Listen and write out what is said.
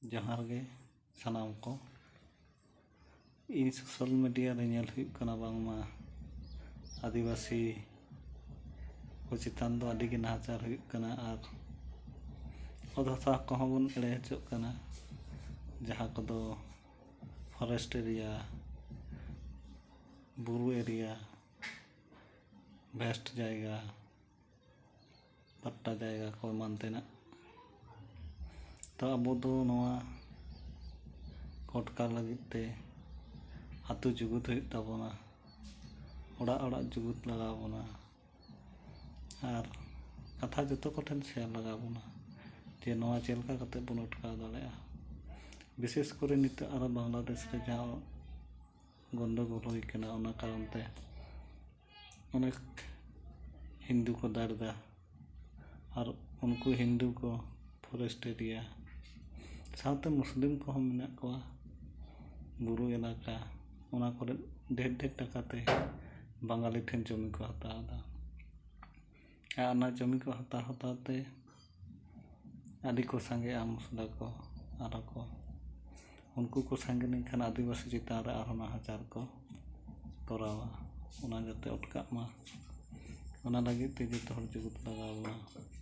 जोहार गे सानाम को इन social media रे नेल हुई कना बांगमा आदिवासी को चितान दो आदि गे नाचार हुई कना आर अधसा कहों बन एड़े हचोग कना जहाँ को दो फॉरेस्ट एरिया बुरु एरिया बेस्ट जायगा पट्टा जायगा को मानतेना तो अब दो नवा कोटका लगते आतु जुगुत हुई ताबोना ओड़ा ओड़ा जुगुत लगाबोना और कथा जो कोठेन शेयर लगाबोना जे नवा चेलका कते बन अटकाव दाड़ेया विशेष करे नित आरो बांग्लादेश रे जहाँ गंडगोल हुई कना ओना कारण ते अनेक हिंदू को दाड़दा और उनको हिंदू को फॉरेस्ट एरिया साथ मुस्लिम को हम मेना को बुरु इलाका ओना करे ढेर ढेर टकाते बंगाली ठेन जमी को हतादा आना जमी को हताते आदि को संगे आमुसला को आरा को उनको को संगे निखान आदिवासी चितान रे आरो नाहाचार को करावा ओना जाते अटकाग मा ओना लगी ते जतो हर जुगुत लगावना।